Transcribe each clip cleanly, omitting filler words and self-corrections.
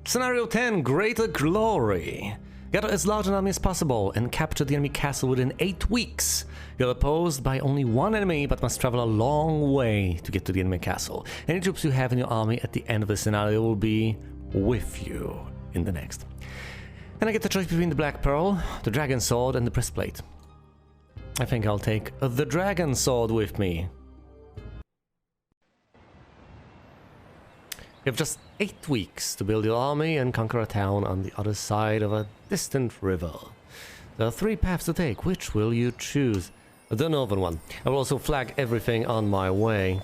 Scenario 10, Greater Glory. Gather as large an army as possible and capture the enemy castle within 8 weeks. You're opposed by only one enemy, but must travel a long way to get to the enemy castle. Any troops you have in your army at the end of the scenario will be with you in the next. And I get the choice between the Black Pearl, the Dragon Sword, and the Breastplate. I think I'll take the Dragon Sword with me. You have just 8 weeks to build your army and conquer a town on the other side of a distant river. There are 3 paths to take. Which will you choose? The northern one. I will also flag everything on my way.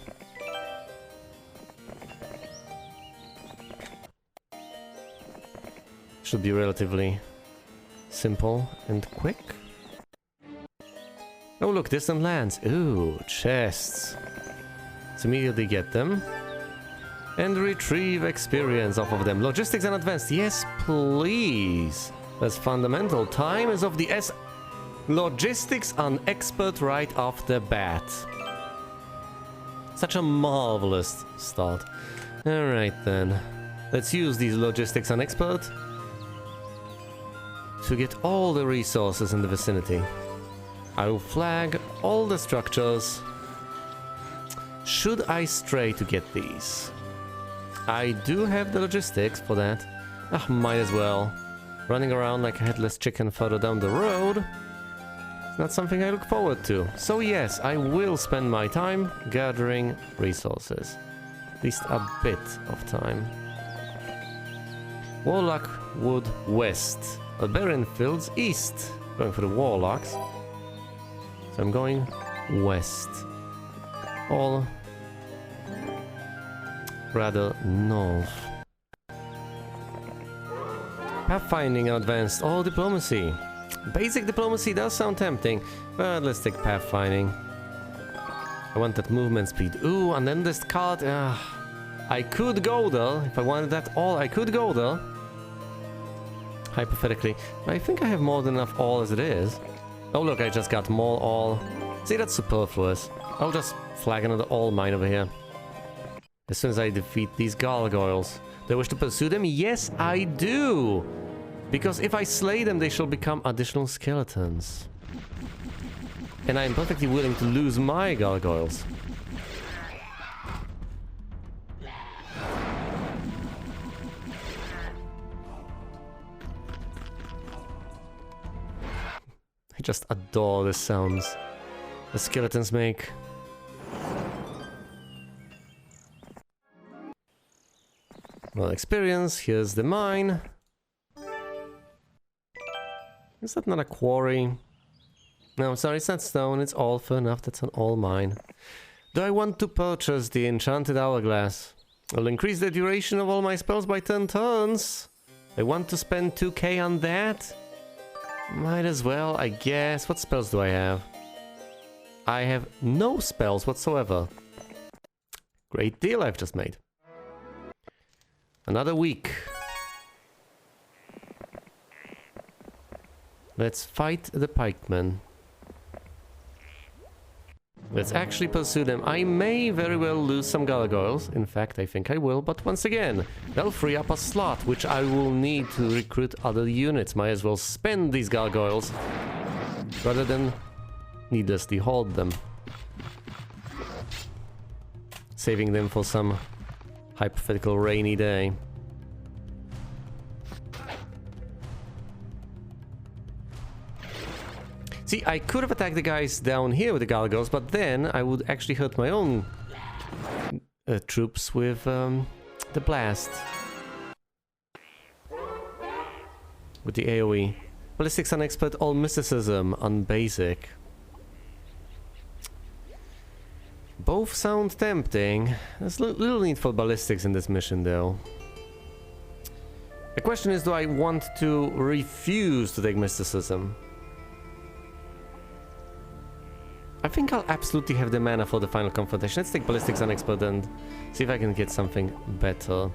Should be relatively simple and quick. Oh look, distant lands. Ooh, chests. Let's immediately get them. And retrieve experience off of them. Logistics and advanced. Yes, please. That's fundamental. Time is of the essence. Logistics on expert right off the bat. Such a marvelous start. Alright then. Let's use these logistics on expert to get all the resources in the vicinity. I will flag all the structures. Should I stray to get these? I do have the logistics for that. Ah, might as well. Running around like a headless chicken further down the road. It's not something I look forward to. So yes, I will spend my time gathering resources. At least a bit of time. Warlock Wood West. Barbarian Fields East. Going for the Warlocks. So I'm going west. All rather north. Pathfinding and advanced or diplomacy. Basic diplomacy does sound tempting, but let's take pathfinding. I want that movement speed. Ooh, and then this card. I could go there. If I wanted that all, I could go there. Hypothetically. I think I have more than enough all as it is. Oh look, I just got more all. See, that's superfluous. I'll just flag another all mine over here. As soon as I defeat these gargoyles. Do I wish to pursue them? Yes, I do! Because if I slay them, they shall become additional skeletons. And I am perfectly willing to lose my gargoyles. I just adore the sounds the skeletons make. Well, experience, here's the mine. Is that not a quarry? No, sorry, it's not stone, it's all fair enough, that's an all mine. Do I want to purchase the enchanted hourglass? I'll increase the duration of all my spells by 10 turns. I want to spend 2k on that? Might as well, I guess. What spells do I have? I have no spells whatsoever. Great deal I've just made. Another week. Let's fight the pikemen. Let's actually pursue them. I may very well lose some gargoyles. In fact, I think I will. But once again, they'll free up a slot, which I will need to recruit other units. Might as well spend these gargoyles rather than needlessly hold them. Saving them for some hypothetical rainy day. See, I could have attacked the guys down here with the gargoyles, but then I would actually hurt my own troops with the blast. With the AoE. Ballistics on expert, all mysticism on basic. Both sound tempting. There's little need for ballistics in this mission though. The question is, do I want to refuse to take mysticism? I think I'll absolutely have the mana for the final confrontation. Let's take ballistics on expert and see if I can get something better.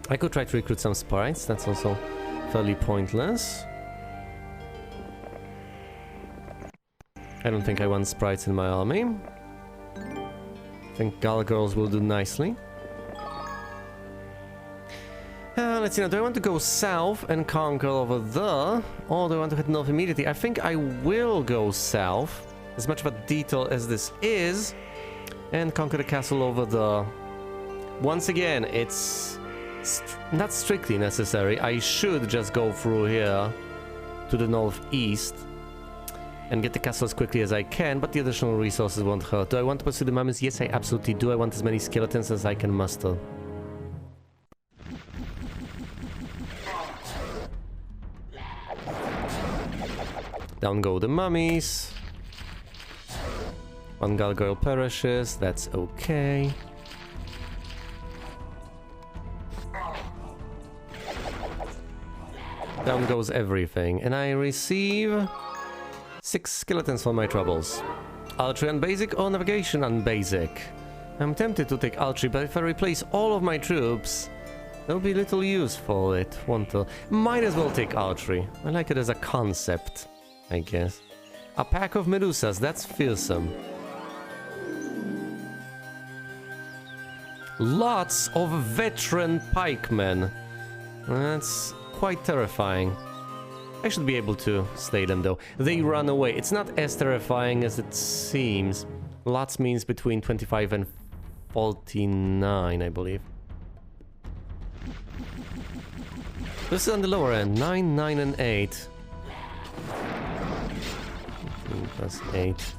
I could try to recruit some sprites, that's also fairly pointless. I don't think I want sprites in my army. I think gargoyles will do nicely. Let's see now, do I want to go south and conquer over there? Or do I want to head north immediately? I think I will go south, as much of a detail as this is, and conquer the castle over there. Once again, it's not strictly necessary. I should just go through here to the northeast and get the castle as quickly as I can, but the additional resources won't hurt. Do I want to pursue the mummies? Yes, I absolutely do. I want as many skeletons as I can muster. Down go the mummies. One gargoyle perishes, that's okay. Down goes everything, and I receive 6 skeletons for my troubles. Archery on basic or navigation on basic? I'm tempted to take archery, but if I replace all of my troops, there'll be little use for it, won't there? Might as well take archery. I like it as a concept, I guess. A pack of Medusas, that's fearsome. Lots of veteran pikemen. That's quite terrifying. I should be able to slay them though. They run away. It's not as terrifying as it seems. Lots means between 25 and 49, I believe. This is on the lower end. 9, 9, and 8. 15 plus 8.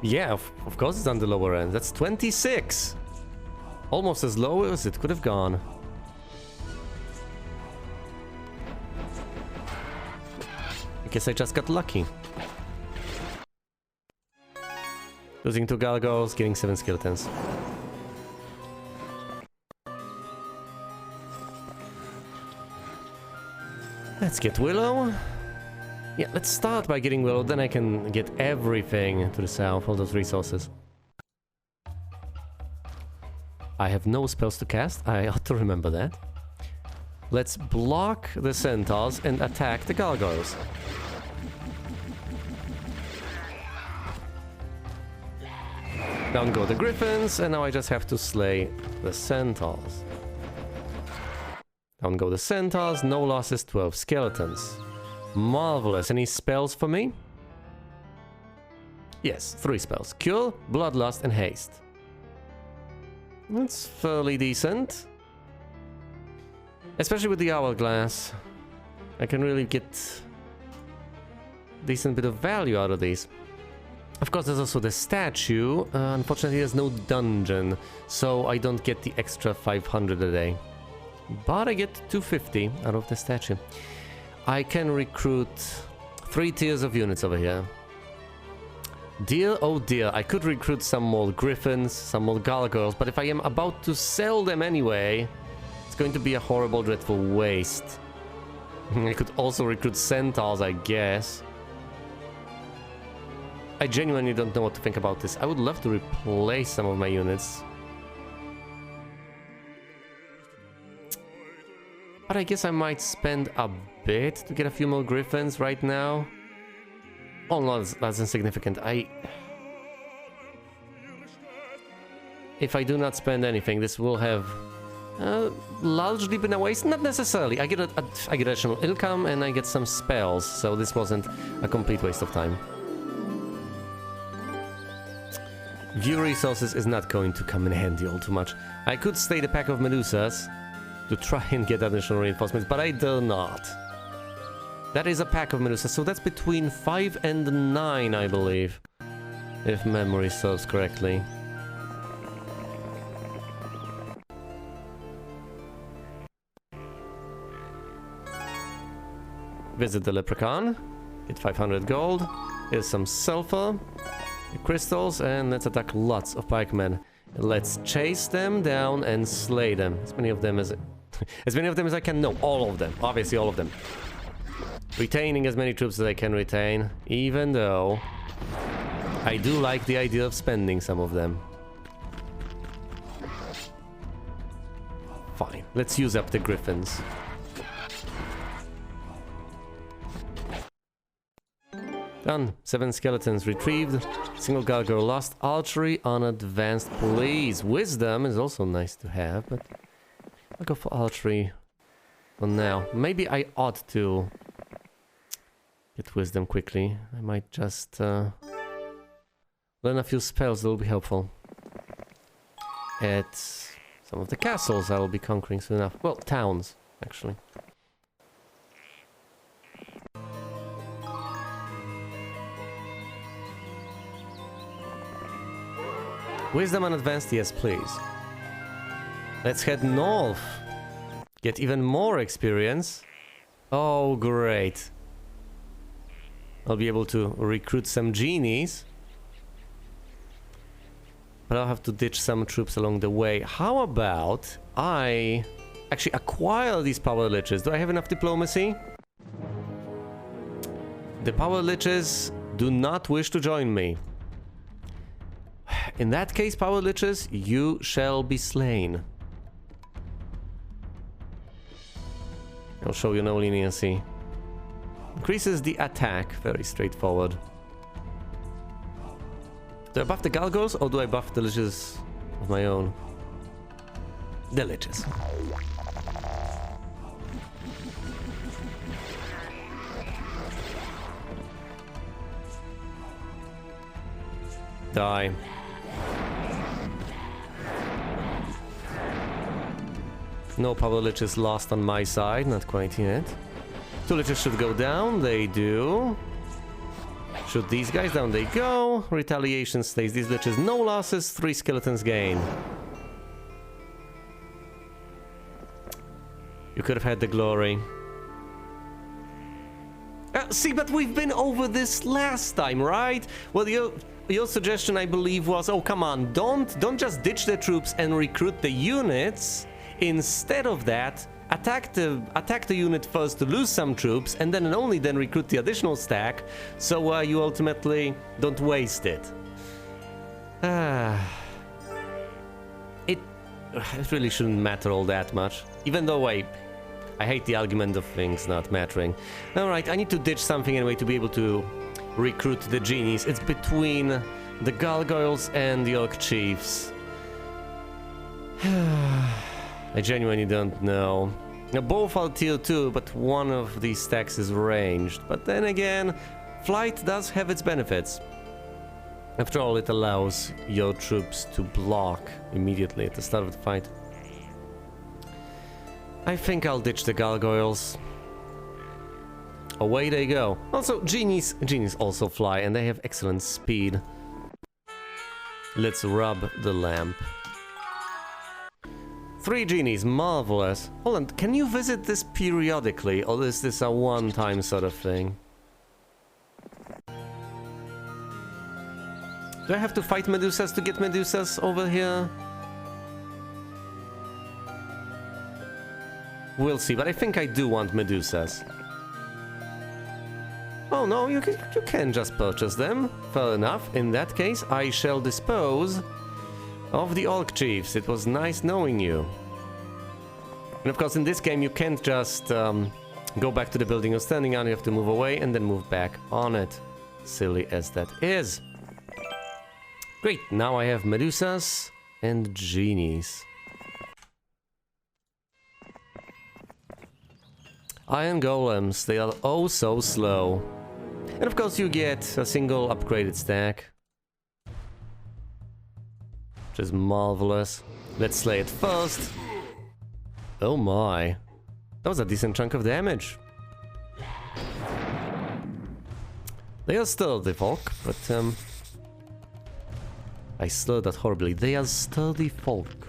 Yeah, of course it's on the lower end. That's 26! Almost as low as it could have gone. I guess I just got lucky. Losing 2 gargoyles, getting 7 skeletons. Let's get Willow. Yeah, let's start by getting Willow, then I can get everything to the south, all those resources. I have no spells to cast, I ought to remember that. Let's block the centaurs and attack the gargoyles. Down go the griffins, and now I just have to slay the centaurs. Down go the centaurs, no losses, 12 skeletons. Marvelous. Any spells for me? Yes, 3 spells. Cure, Bloodlust, and Haste. That's fairly decent. Especially with the Hourglass. I can really get a decent bit of value out of these. Of course, there's also the statue. Unfortunately, there's no dungeon, so I don't get the extra 500 a day. But I get 250 out of the statue. I can recruit 3 tiers of units over here. Dear, oh dear, I could recruit some more griffins, some more gargoyles, but if I am about to sell them anyway, it's going to be a horrible, dreadful waste. I could also recruit centaurs, I guess. I genuinely don't know what to think about this. I would love to replace some of my units. But I guess I might spend a bit to get a few more griffins right now. Oh no, that's insignificant. If I do not spend anything, this will have largely been a waste. Not necessarily. I get additional income and I get some spells, so this wasn't a complete waste of time. View resources is not going to come in handy all too much. I could stay the pack of Medusas to try and get additional reinforcements, but I dare not. That is a pack of Medusas, so that's between 5 and 9, I believe, if memory serves correctly. Visit the Leprechaun, get 500 gold, here's some sulfur, crystals, and let's attack lots of pikemen. Let's chase them down and slay them. As many of them as I can. No, all of them. Obviously, all of them. Retaining as many troops as I can retain, even though I do like the idea of spending some of them. Fine, let's use up the griffins. Done. 7 skeletons retrieved. Single gargoyle lost. Archery on advanced police. Wisdom is also nice to have, but I'll go for archery for now. Maybe I ought to get wisdom quickly. I might just learn a few spells that will be helpful at some of the castles I will be conquering soon enough. Well, towns, actually. Wisdom on advanced, yes please. Let's head north. Get even more experience. Oh great. I'll be able to recruit some genies. But I'll have to ditch some troops along the way. How about I actually acquire these power liches? Do I have enough diplomacy? The power liches do not wish to join me. In that case, power liches, you shall be slain. I'll show you no leniency. Increases the attack, very straightforward. Do I buff the gargoyles or do I buff the liches of my own? The liches. Die. No power liches lost on my side, not quite yet. 2 liches should go down, they do. Shoot these guys down, they go. Retaliation stays these liches, no losses, 3 skeletons gain. You could have had the glory. See, but we've been over this last time, right? Well, your suggestion, I believe, was, oh, come on, don't just ditch the troops and recruit the units. Instead of that, attack the unit first to lose some troops, and then and only then recruit the additional stack, so you ultimately don't waste it. It really shouldn't matter all that much, even though I hate the argument of things not mattering. Alright, I need to ditch something anyway to be able to recruit the genies. It's between the gargoyles and the orc chiefs. I genuinely don't know. Now, both are tier 2, but one of these stacks is ranged. But then again, flight does have its benefits. After all, it allows your troops to block immediately at the start of the fight. I think I'll ditch the gargoyles. Away they go. Also, genies also fly, and they have excellent speed. Let's rub the lamp. 3 genies, marvelous. Hold on, can you visit this periodically, or is this a one-time sort of thing? Do I have to fight Medusas to get Medusas over here? We'll see, but I think I do want Medusas. Oh no, you can just purchase them. Fair enough. In that case, I shall dispose of the Orc Chiefs. It was nice knowing you. And of course, in this game, you can't just go back to the building you're standing on. You have to move away and then move back on it. Silly as that is. Great, now I have Medusas and Genies. Iron Golems, they are oh so slow. And of course you get a single upgraded stack. Which is marvelous. Let's slay it first. Oh my. That was a decent chunk of damage. They are sturdy folk, but I slurred that horribly. They are sturdy folk.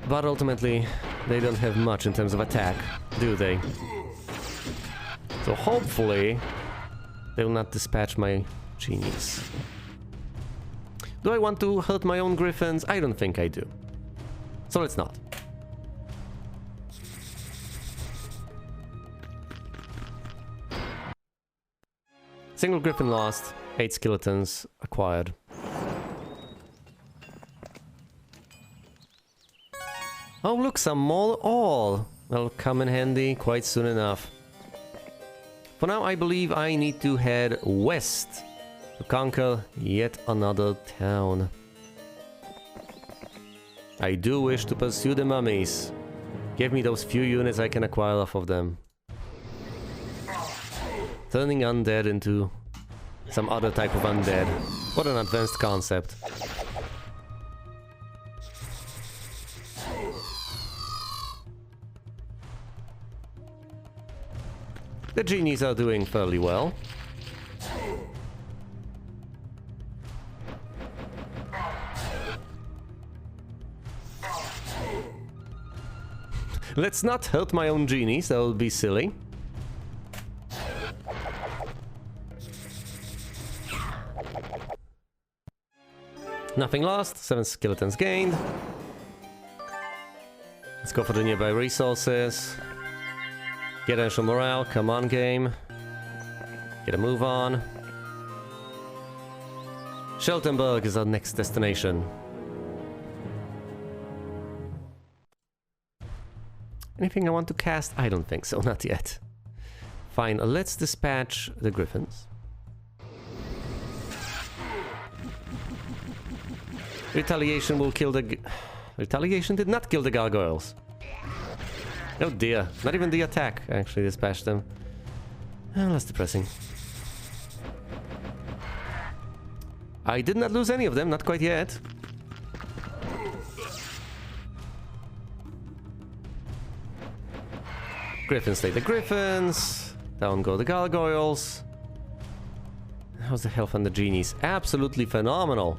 But ultimately, they don't have much in terms of attack, do they? So hopefully, they will not dispatch my genies. Do I want to hurt my own griffins? I don't think I do. So let's not. Single griffin lost, 8 skeletons acquired. Oh look, some more ore. That'll come in handy quite soon enough. For now, I believe I need to head west to conquer yet another town. I do wish to pursue the mummies. Give me those few units I can acquire off of them. Turning undead into some other type of undead. What an advanced concept. The genies are doing fairly well. Let's not hurt my own genies, that would be silly. Nothing lost, 7 skeletons gained. Let's go for the nearby resources. Get initial morale, come on game. Get a move on. Scheltenberg is our next destination. Anything I want to cast? I don't think so, not yet. Fine, let's dispatch the griffins. Retaliation will kill the... Retaliation did not kill the gargoyles. Oh dear, not even the attack actually dispatched them. Oh, that's depressing. I did not lose any of them, not quite yet. Griffins stay the griffins. Down go the gargoyles. How's the health on the genies? Absolutely phenomenal.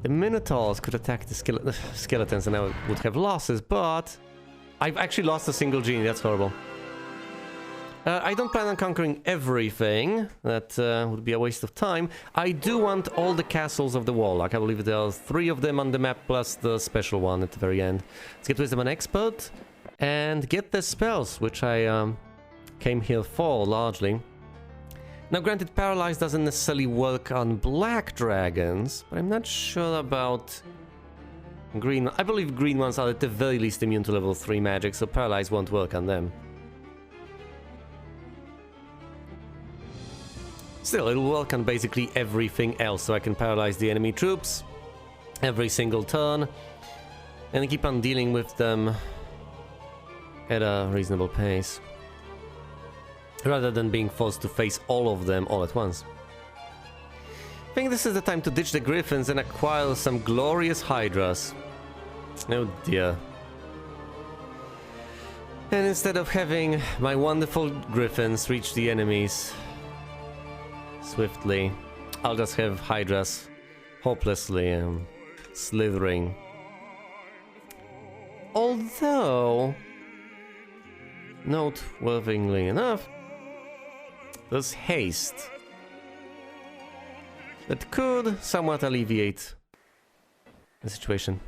The Minotaurs could attack the skeletons and I would have losses, but I've actually lost a single genie, that's horrible. I don't plan on conquering everything, that would be a waste of time. I do want all the castles of the Warlock. I believe there are 3 of them on the map, plus the special one at the very end. Let's get Wisdom and Expert, and get the spells, which I came here for, largely. Now granted, Paralyze doesn't necessarily work on black dragons, but I'm not sure about green. I believe green ones are at the very least immune to level 3 magic, so Paralyze won't work on them. Still, it'll work on basically everything else, so I can paralyze the enemy troops every single turn and keep on dealing with them at a reasonable pace, rather than being forced to face all of them all at once. I think this is the time to ditch the griffins and acquire some glorious hydras. Oh dear. And instead of having my wonderful griffins reach the enemies swiftly, I'll just have hydras hopelessly slithering. Although, noteworthily enough, there's haste that could somewhat alleviate the situation.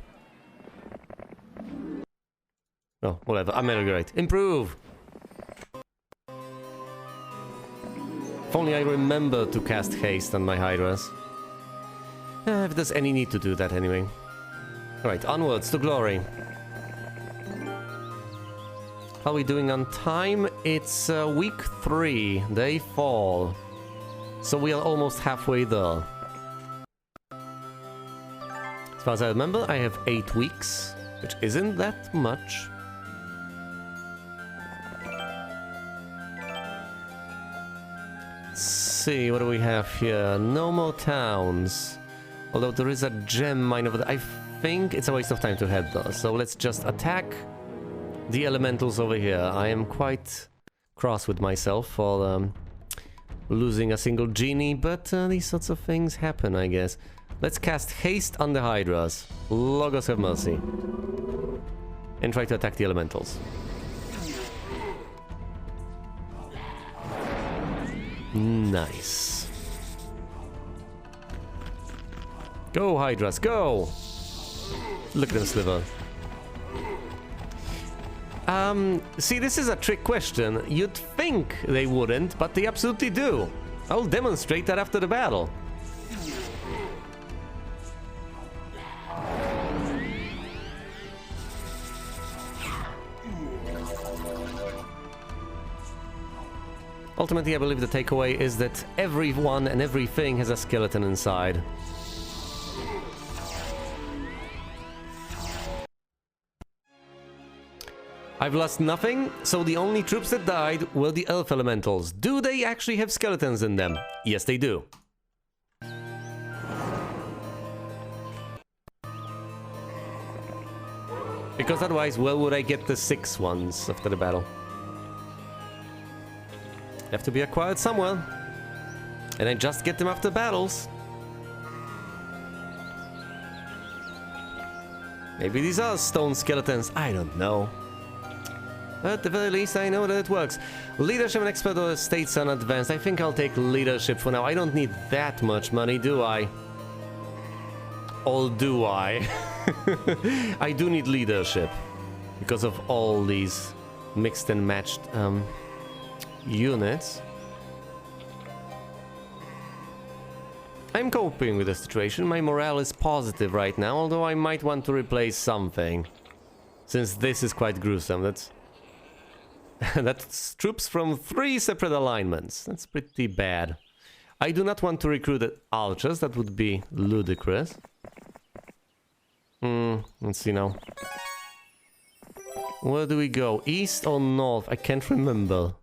Oh, whatever, ameliorate. Improve! If only I remember to cast haste on my hydras. If there's any need to do that anyway. Alright, onwards to glory. How are we doing on time? It's week 3, day 4. So we are almost halfway there. As far as I remember, I have 8 weeks, which isn't that much. Let's see, what do we have here? No more towns. Although there is a gem mine over there. I think it's a waste of time to head there. So let's just attack the elementals over here. I am quite cross with myself for losing a single genie, but these sorts of things happen, I guess. Let's cast haste on the hydras. Logos have mercy. And try to attack the elementals. Nice. Go, hydras, go! Look at them sliver. See, this is a trick question. You'd think they wouldn't, but they absolutely do. I'll demonstrate that after the battle. Ultimately, I believe the takeaway is that everyone and everything has a skeleton inside. I've lost nothing, so the only troops that died were the elf elementals. Do they actually have skeletons in them? Yes, they do. Because otherwise, where would I get the 6 ones after the battle? They have to be acquired somewhere. And I just get them after battles. Maybe these are stone skeletons, I don't know. At the very least, I know that it works. Leadership and expert or estates are advanced. I think I'll take leadership for now. I don't need that much money, do I? Or do I? I do need leadership. Because of all these mixed and matched units. I'm coping with the situation. My morale is positive right now, although I might want to replace something. Since this is quite gruesome. That's troops from 3 separate alignments. That's pretty bad. I do not want to recruit archers. That would be ludicrous. Let's see now. Where do we go? East or north? I can't remember.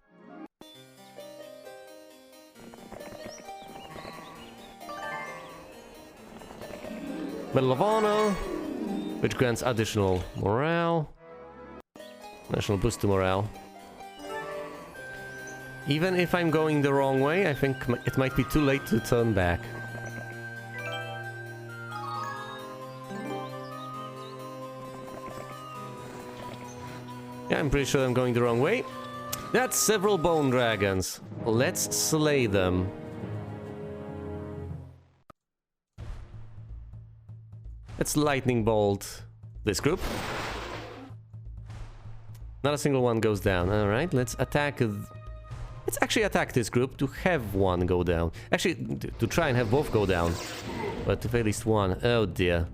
Medal of Honor, which grants additional morale. National boost to morale. Even if I'm going the wrong way, I think it might be too late to turn back. Yeah, I'm pretty sure I'm going the wrong way. That's several bone dragons. Let's slay them. Let's lightning bolt this group. Not a single one goes down. Alright, let's attack... Let's actually attack this group to have one go down. Actually, to try and have both go down. But at least one. Oh dear.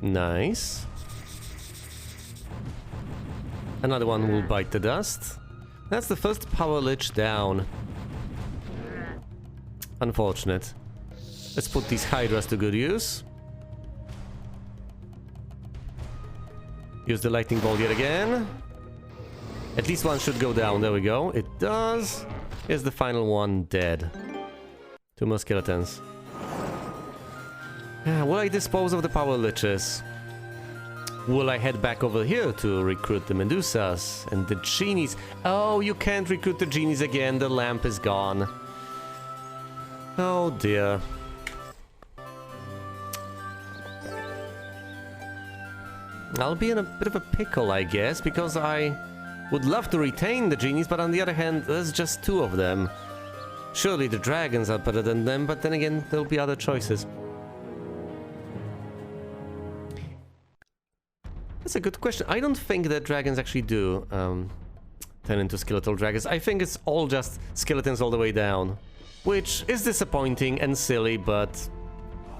Nice. Another one will bite the dust. That's the first power lich down. Unfortunate. Let's put these hydras to good use. Use the lightning bolt yet again. At least one should go down. There we go. It does. Here's the final one dead. 2 more skeletons. Will I dispose of the power liches? Will I head back over here to recruit the Medusas and the genies? Oh, you can't recruit the genies again. The lamp is gone. Oh dear. I'll be in a bit of a pickle, I guess, because I would love to retain the genies, but on the other hand, there's just 2 of them. Surely the dragons are better than them, but then again, there'll be other choices. That's a good question. I don't think that dragons actually do turn into skeletal dragons. I think it's all just skeletons all the way down. Which is disappointing and silly, but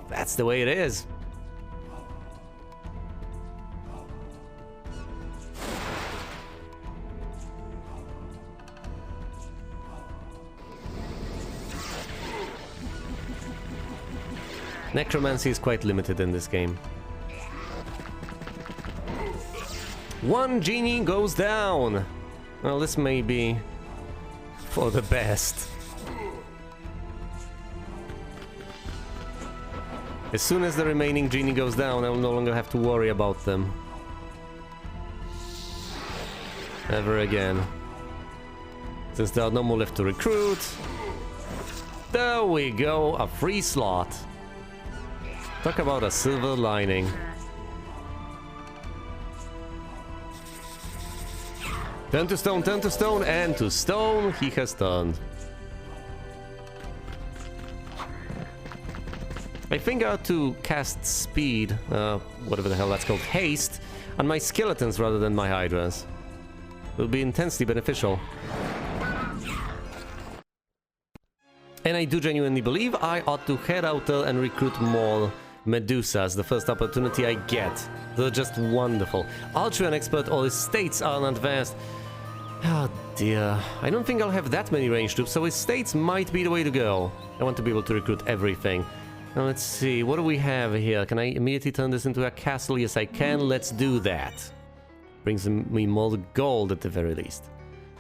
that's the way it is. Necromancy is quite limited in this game. 1 genie goes down! Well, this may be for the best. As soon as the remaining genie goes down, I will no longer have to worry about them. Ever again. Since there are no more left to recruit. There we go, a free slot. Talk about a silver lining. Turn to stone, and to stone he has turned. I think I ought to cast speed, whatever the hell that's called, haste, on my skeletons rather than my hydras. It will be intensely beneficial. And I do genuinely believe I ought to head out there and recruit more Medusas the first opportunity I get. They're just wonderful. Ultra expert, all his states are advanced. Oh dear, I don't think I'll have that many range troops, so his states might be the way to go. I want to be able to recruit everything. Now let's see, what do we have here? Can I immediately turn this into a castle? Yes, I can. Let's do that. Brings me more gold at the very least.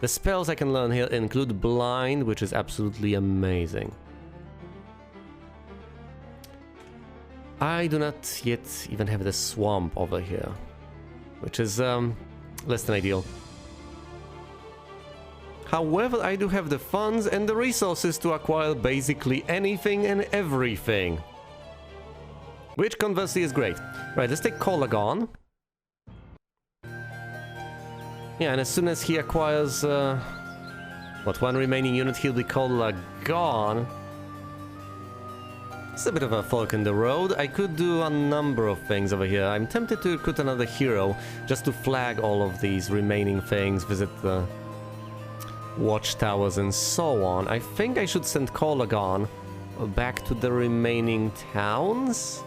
The spells I can learn here include Blind, which is absolutely amazing. I do not yet even have the swamp over here, which is less than ideal. However, I do have the funds and the resources to acquire basically anything and everything, which conversely is great. Right, let's take Kolagon. Yeah, and as soon as he acquires one remaining unit, he'll be Kolagon. It's a bit of a fork in the road. I could do a number of things over here. I'm tempted to recruit another hero just to flag all of these remaining things, visit the watchtowers and so on. I think I should send Kolagon back to the remaining towns.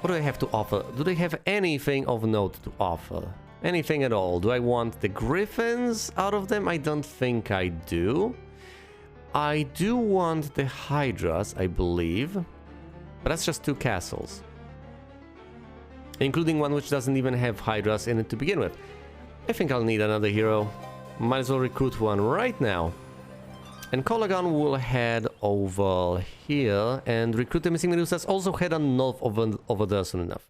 What do they have to offer? Do they have anything of note to offer? Anything at all? Do I want the griffins out of them? I don't think I do. I do want the hydras, I believe, but that's just 2 castles, including one which doesn't even have hydras in it to begin with. I think I'll need another hero. Might as well recruit one right now. And Kolagon will head over here and recruit the missing Medusas. Also head on north over there soon enough.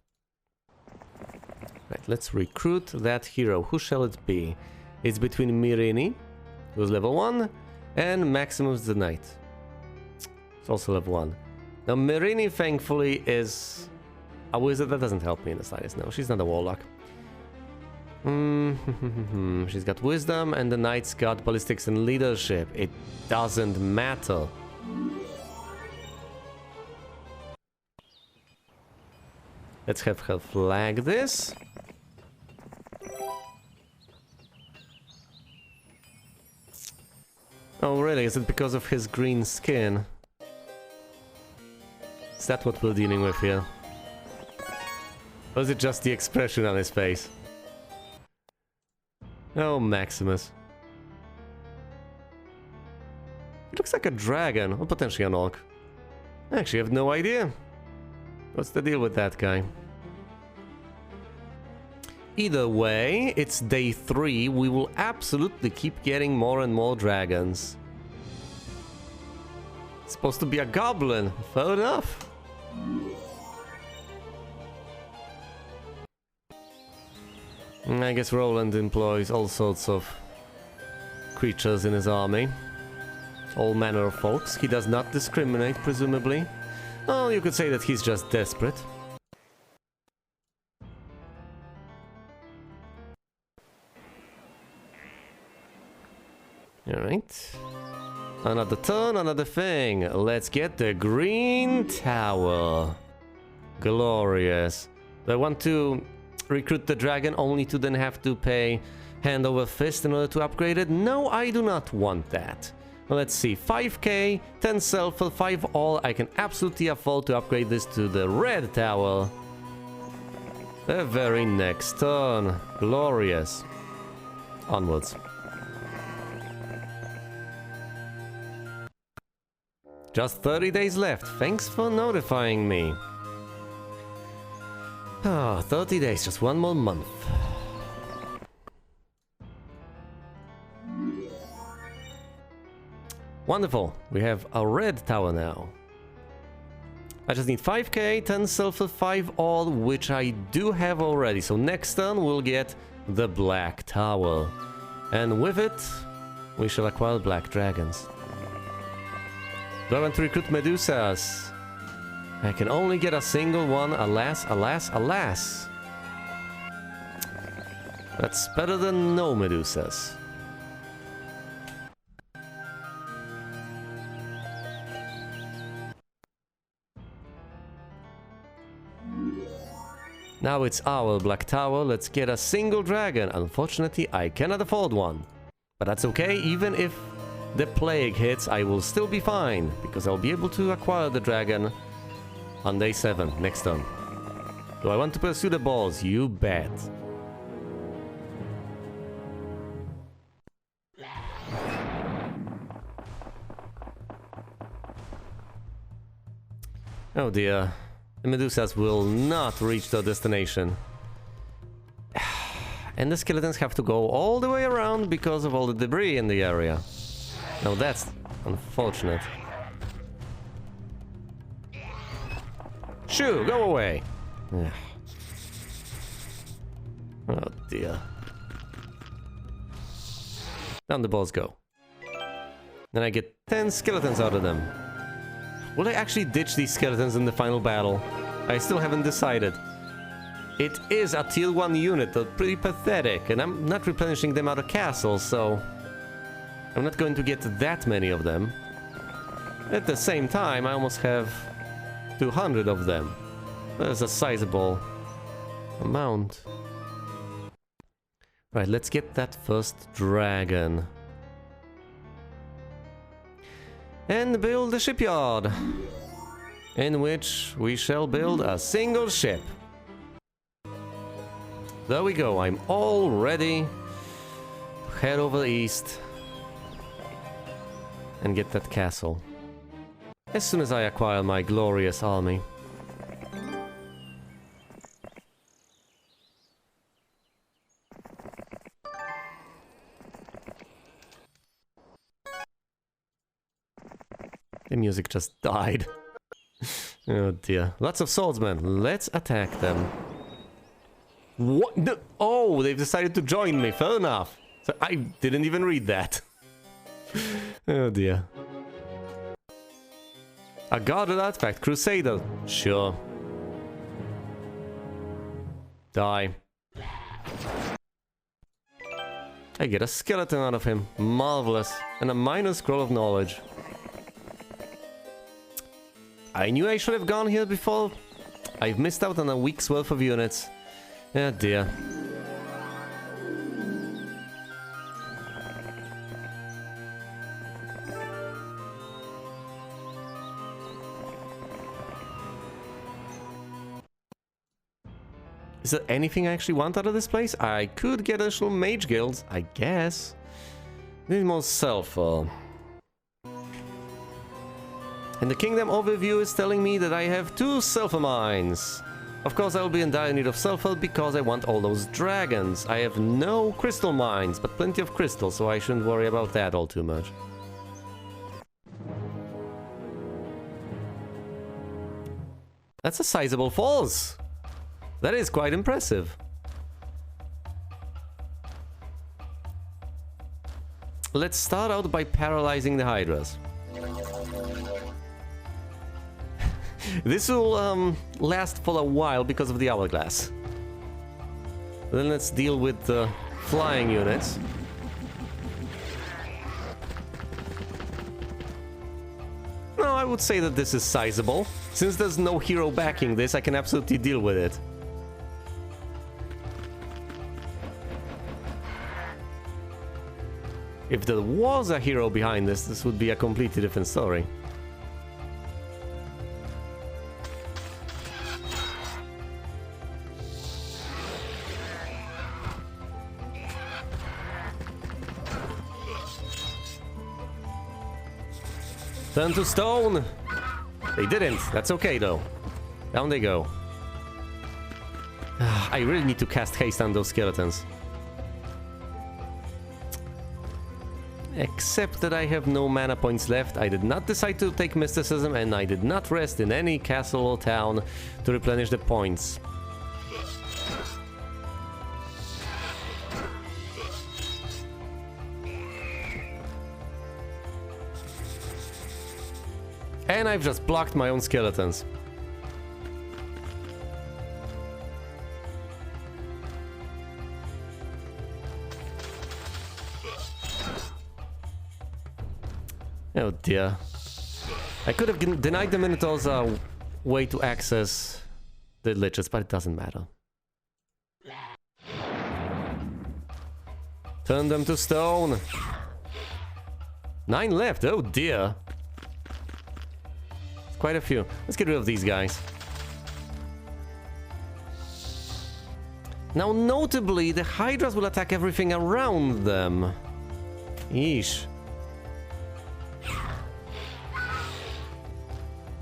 Right, let's recruit that hero. Who shall it be? It's between Mirini, who's level 1, and Maximus the Knight. It's also level 1. Now Mirini, thankfully, is a wizard. That doesn't help me in the slightest. No, she's not a warlock. She's got wisdom, and the knight's got ballistics and leadership. It doesn't matter. Let's have her flag this. Oh really, is it because of his green skin? Is that what we're dealing with here? Or is it just the expression on his face? Oh, Maximus. It looks like a dragon, or potentially an orc. I actually have no idea. What's the deal with that guy? Either way, it's day 3. We will absolutely keep getting more and more dragons. It's supposed to be a goblin. Fair enough. I guess Roland employs all sorts of creatures in his army. All manner of folks. He does not discriminate, presumably. Oh, you could say that he's just desperate. Alright. Another turn, another thing. Let's get the green tower. Glorious. I want to recruit the dragon only to then have to pay hand over fist in order to upgrade it? No, I do not want that. Well, let's see. 5k, 10 sulfur, 5 all. I can absolutely afford to upgrade this to the red tower. The very next turn. Glorious. Onwards. Just 30 days left. Thanks for notifying me. Ah, 30 days, just one more month. Wonderful. We have a red tower now. I just need 5k, 10 sulfur, 5 all, which I do have already. So next turn we'll get the black tower. And with it, we shall acquire black dragons. Do I want to recruit Medusas? I can only get a single one, alas, alas, alas. That's better than no Medusas. Now it's our black tower, let's get a single dragon. Unfortunately, I cannot afford one. But that's okay, even if the plague hits, I will still be fine, because I'll be able to acquire the dragon On day 7, next turn. Do I want to pursue the balls? You bet. Oh dear. The Medusas will not reach their destination. And the skeletons have to go all the way around because of all the debris in the area. Now that's unfortunate. Shoo, go away! Oh dear. Down the balls go. Then I get 10 skeletons out of them. Will I actually ditch these skeletons in the final battle? I still haven't decided. It is a tier 1 unit, that's pretty pathetic, and I'm not replenishing them out of castles, so I'm not going to get that many of them. At the same time, I almost have 200 of them. That's a sizable amount. Right, let's get that first dragon. And build a shipyard, in which we shall build a single ship. There we go, I'm all ready to head over east and get that castle. As soon as I acquire my glorious army. The music just died. Oh dear. Lots of swordsmen. Let's attack them. What? No. Oh, they've decided to join me. Fair enough. So I didn't even read that. Oh dear. A guarded artifact. Crusader. Sure. Die. I get a skeleton out of him. Marvelous. And a minor scroll of knowledge. I knew I should have gone here before. I've missed out on a week's worth of units. Oh dear. Is there anything I actually want out of this place? I could get additional mage guilds, I guess. Need more sulfur. And the kingdom overview is telling me that I have 2 sulfur mines. Of course, I will be in dire need of sulfur because I want all those dragons. I have no crystal mines, but plenty of crystal, so I shouldn't worry about that all too much. That's a sizable falls. That is quite impressive. Let's start out by paralyzing the hydras. This will last for a while because of the hourglass. Then let's deal with the flying units. No, I would say that this is sizable. Since there's no hero backing this, I can absolutely deal with it. If there was a hero behind this, this would be a completely different story. Turn to stone! They didn't. That's okay, though. Down they go. I really need to cast haste on those skeletons. Except that I have no mana points left. I did not decide to take mysticism, and I did not rest in any castle or town to replenish the points. And I've just blocked my own skeletons. Oh dear. I could have denied the Minotaurs a way to access the liches, but it doesn't matter. Turn them to stone. 9 left, oh dear. Quite a few. Let's get rid of these guys. Now, notably, the Hydras will attack everything around them. Yeesh.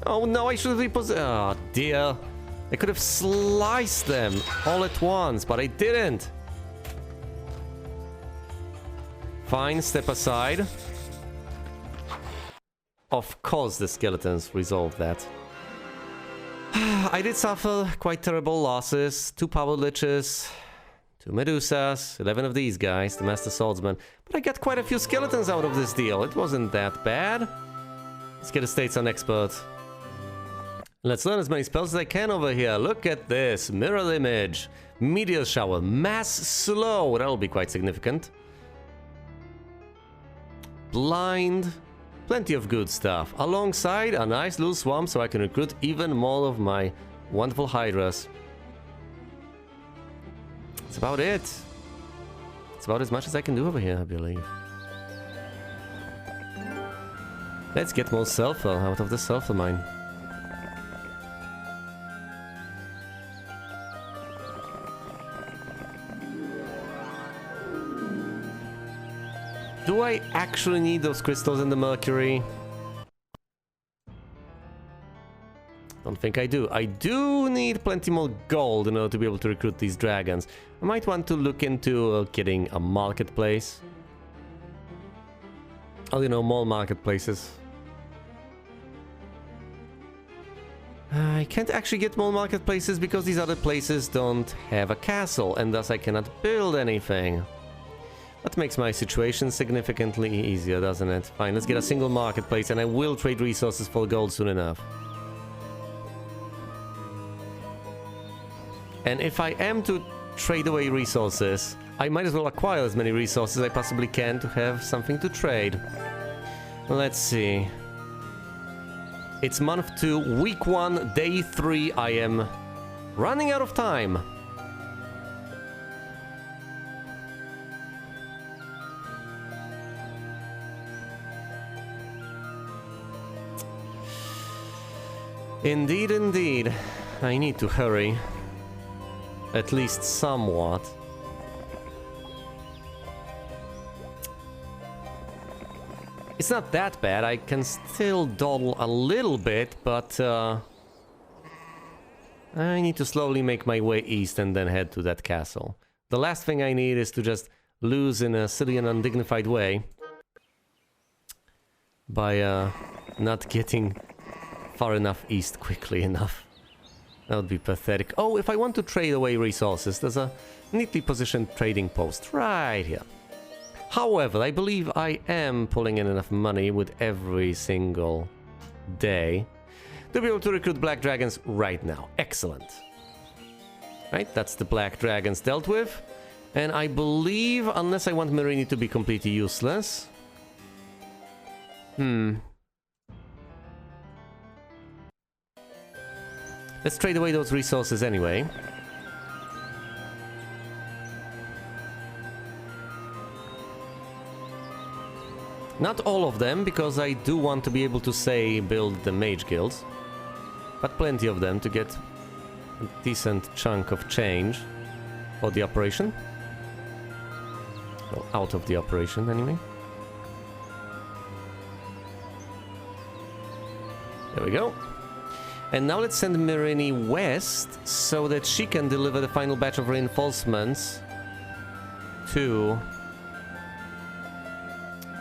Oh no, I should have repositioned. Oh dear. I could have sliced them all at once, but I didn't. Fine, step aside. Of course the skeletons resolved that. I did suffer quite terrible losses. 2 power liches, 2 medusas, 11 of these guys, the master swordsman. But I got quite a few skeletons out of this deal. It wasn't that bad. Let's get a states on expert. Let's learn as many spells as I can over here. Look at this. Mirror image. Meteor shower. Mass slow. That'll be quite significant. Blind. Plenty of good stuff. Alongside a nice little swamp so I can recruit even more of my wonderful Hydras. That's about it. It's about as much as I can do over here, I believe. Let's get more sulfur out of the sulfur mine. Do I actually need those crystals in the mercury? Don't think I do. I do need plenty more gold in order to be able to recruit these dragons. I might want to look into getting a marketplace. Oh, you know, more marketplaces. I can't actually get more marketplaces because these other places don't have a castle, and thus I cannot build anything. That makes my situation significantly easier, doesn't it? Fine, let's get a single marketplace, and I will trade resources for gold soon enough. And if I am to trade away resources, I might as well acquire as many resources as I possibly can to have something to trade. Let's see. It's month 2, week 1, day 3. I am running out of time. Indeed, indeed. I need to hurry. At least somewhat. It's not that bad. I can still dawdle a little bit, but I need to slowly make my way east and then head to that castle. The last thing I need is to just lose in a silly and undignified way by not getting far enough east quickly enough. That would be pathetic. Oh, if I want to trade away resources, there's a neatly positioned trading post right here. However, I believe I am pulling in enough money with every single day to be able to recruit black dragons right now. Excellent. Right, that's the black dragons dealt with. And I believe, unless I want Marini to be completely useless... Let's trade away those resources anyway. Not all of them, because I do want to be able to, say, build the mage guilds. But plenty of them to get a decent chunk of change for the operation. Well, out of the operation, anyway. There we go. And now let's send Mirini west so that she can deliver the final batch of reinforcements to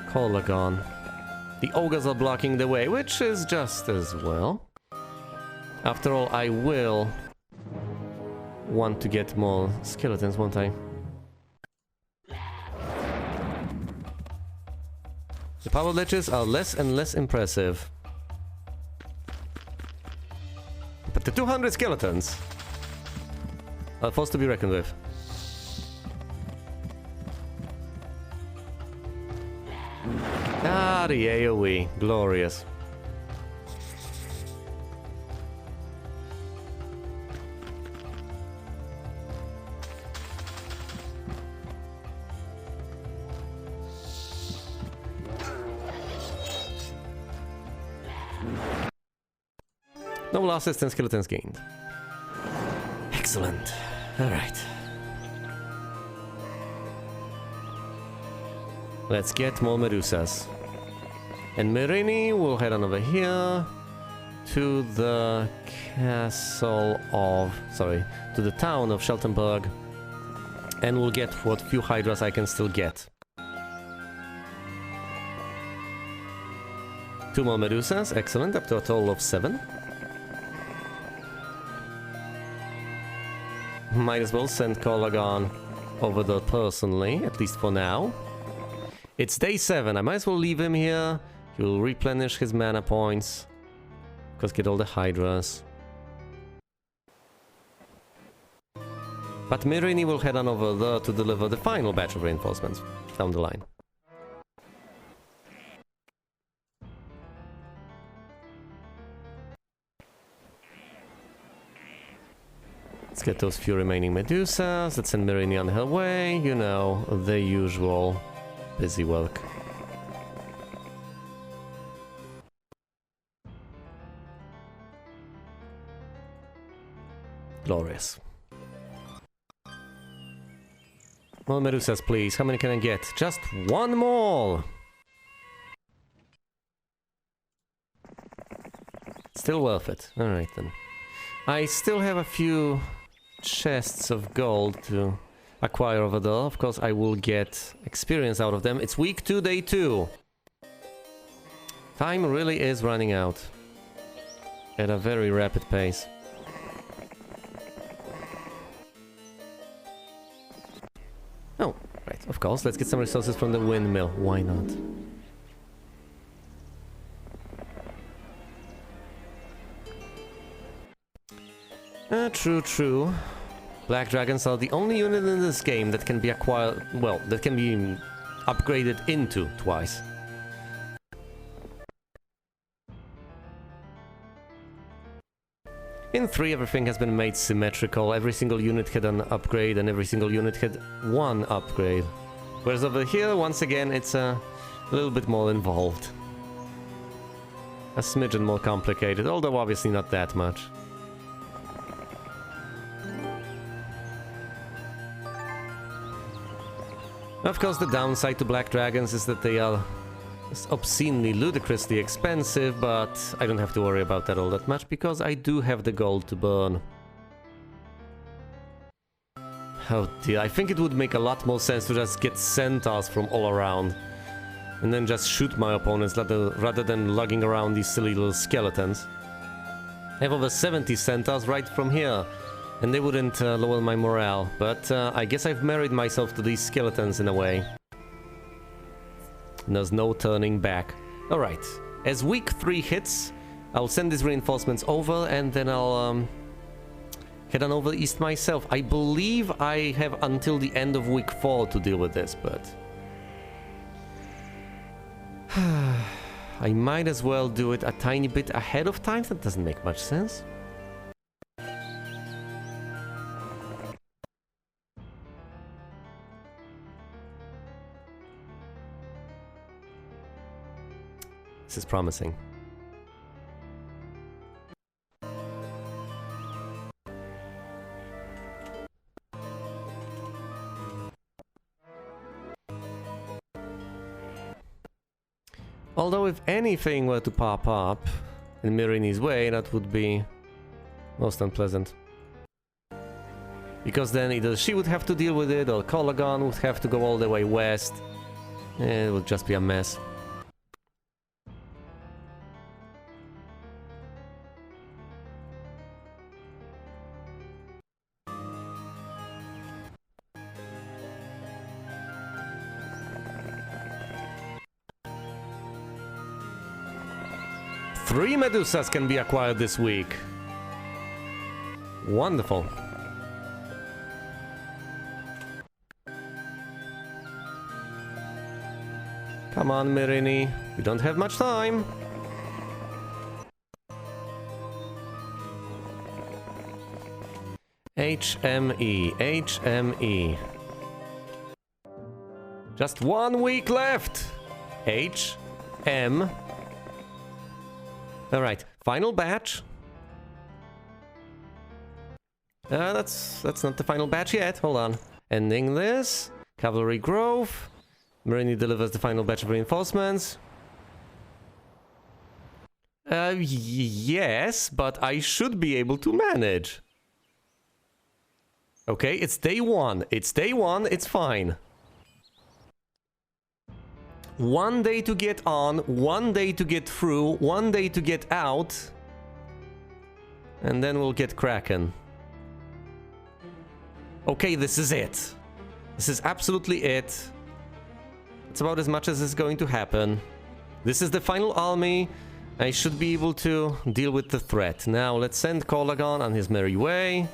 Colagon. The ogres are blocking the way, which is just as well. After all, I will want to get more skeletons, won't I? The power liches are less and less impressive. But the 200 skeletons are a force to be reckoned with. Ah, the AoE. Glorious. No losses, 10 skeletons gained. Excellent. Alright. Let's get more Medusas. And Merini will head on over here to the castle of... sorry, to the town of Sheltenberg. And we'll get what few Hydras I can still get. 2 more Medusas, excellent, up to a total of 7. Might as well send Kolagan over there personally, at least for now. It's day 7, I might as well leave him here. He'll replenish his mana points. Of course, get all the Hydras. But Mirini will head on over there to deliver the final batch of reinforcements down the line. Let's get those few remaining Medusas. Let's send Mirini on her way. You know, the usual busy work. Glorious. More Medusas, please. How many can I get? Just 1 more! Still worth it. Alright then. I still have a few chests of gold to acquire over there. Of course, I will get experience out of them. It's week 2, day 2. Time really is running out. At a very rapid pace. Oh, right, of course. Let's get some resources from the windmill. Why not? True. Black dragons are the only unit in this game that can be acquired... well, that can be upgraded into twice. In 3, everything has been made symmetrical. Every single unit had an upgrade and every single unit had 1 upgrade. Whereas over here, once again, it's a little bit more involved. A smidgen more complicated, although obviously not that much. Of course, the downside to Black Dragons is that they are obscenely, ludicrously expensive, but I don't have to worry about that all that much, because I do have the gold to burn. Oh dear, I think it would make a lot more sense to just get centaurs from all around, and then just shoot my opponents rather than lugging around these silly little skeletons. I have over 70 centaurs right from here, and they wouldn't lower my morale, but I guess I've married myself to these skeletons in a way. And there's no turning back. Alright, as week 3 hits, I'll send these reinforcements over, and then I'll head on over east myself. I believe I have until the end of week 4 to deal with this, but... I might as well do it a tiny bit ahead of time. That doesn't make much sense. This is promising. Although if anything were to pop up in Mirini's way, that would be most unpleasant. Because then either she would have to deal with it, or Kolagan would have to go all the way west. It would just be a mess. Three Medusas can be acquired this week. Wonderful. Come on, Mirini. We don't have much time. HME. HME. Just 1 week left. HM. Alright, final batch. That's not the final batch yet. Hold on. Ending this. Cavalry Grove. Marini delivers the final batch of reinforcements. Yes, but I should be able to manage. Okay, it's day one. It's day one, it's fine. 1 day to get on, 1 day to get through, 1 day to get out. And then we'll get cracking. Okay, this is it. This is absolutely it. It's about as much as is going to happen. This is the final army. I should be able to deal with the threat. Now, let's send Kolagon on his merry way.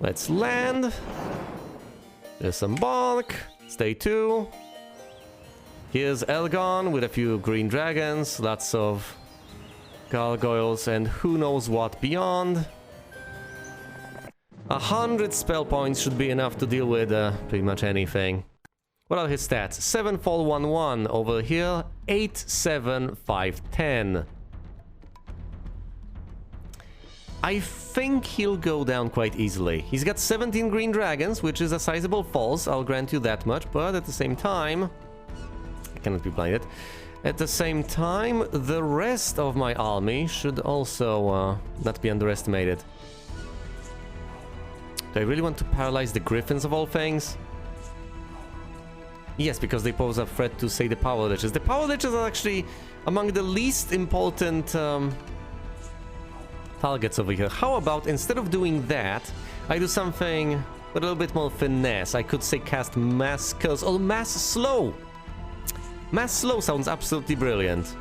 Let's land. There's some bulk. Stay 2. Here's Elgon with a few green dragons, lots of gargoyles, and who knows what beyond. 100 spell points should be enough to deal with pretty much anything. What are his stats? 7 fall 1-1 over here, 8 7 5 10. I think he'll go down quite easily. He's got 17 green dragons, which is a sizable falls, I'll grant you that much, but at the same time, I cannot be blinded. At the same time, the rest of my army should also not be underestimated. Do I really want to paralyze the griffins of all things? Yes, because they pose a threat to, say, the power liches. The power liches are actually among the least important targets over here. How about, instead of doing that, I do something with a little bit more finesse. I could say cast mass curse or mass slow. Mass slow sounds absolutely brilliant.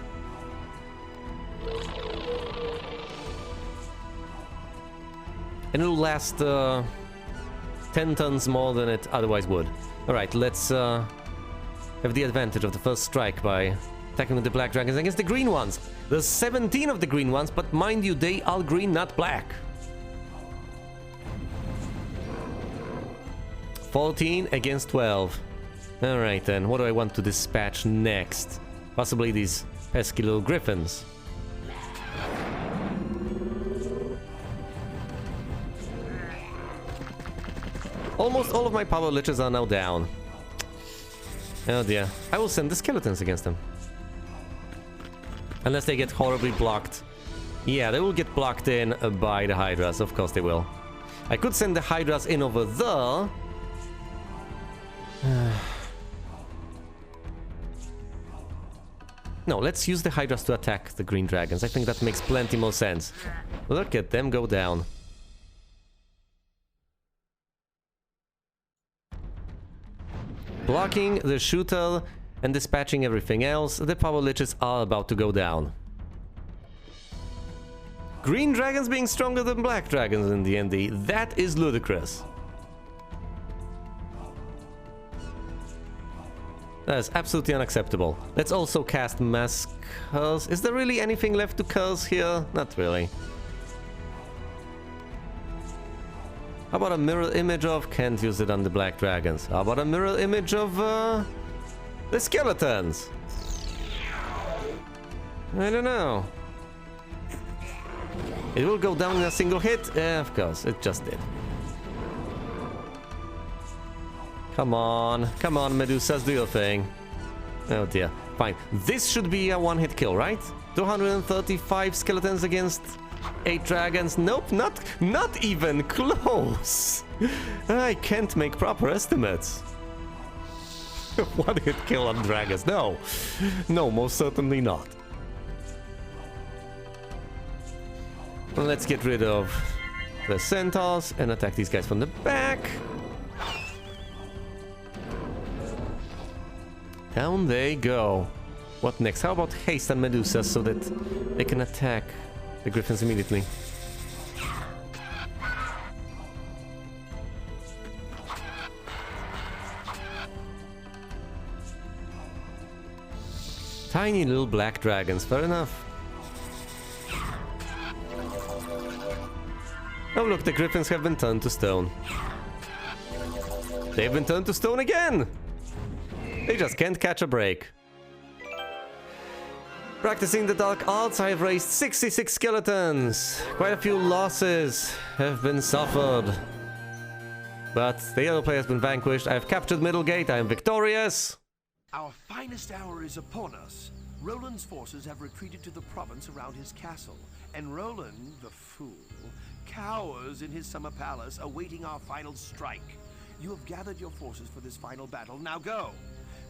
And it'll last 10 turns more than it otherwise would. Alright, let's have the advantage of the first strike by attacking with the black dragons against the green ones. There's 17 of the green ones, but mind you, they are green, not black. 14 against 12. Alright then, what do I want to dispatch next? Possibly these pesky little griffins. Almost all of my power liches are now down. Oh dear. I will send the skeletons against them. Unless they get horribly blocked. Yeah, they will get blocked in by the hydras. Of course they will. I could send the hydras in over there. No, let's use the hydras to attack the green dragons. I think that makes plenty more sense. Look at them go down. Blocking the shooter and dispatching everything else, the power liches are about to go down. Green dragons being stronger than black dragons in D&D, that is ludicrous. That is absolutely unacceptable. Let's also cast mass curse. Is there really anything left to curse here? Not really. How about a mirror image of... Can't use it on the black dragons. How about a mirror image of the skeletons? I don't know. It will go down in a single hit? Of course, it just did. Come on, Medusas, do your thing. Oh dear, fine. This should be a one-hit kill, right? 235 skeletons against 8 dragons. Nope, not even close. I can't make proper estimates. One-hit kill on dragons. No, most certainly not. Let's get rid of the centaurs and attack these guys from the back. Down they go. What next? How about haste on Medusa so that they can attack the griffins immediately? Tiny little black dragons, fair enough. Oh look, the griffins have been turned to stone. They've been turned to stone again! They just can't catch a break. Practicing the dark arts, I have raised 66 skeletons. Quite a few losses have been suffered. But the yellow player has been vanquished. I have captured Middlegate. I am victorious. Our finest hour is upon us. Roland's forces have retreated to the province around his castle, and Roland, the fool, cowers in his summer palace, awaiting our final strike. You have gathered your forces for this final battle. Now go!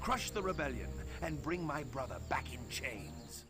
Crush the rebellion, and bring my brother back in chains.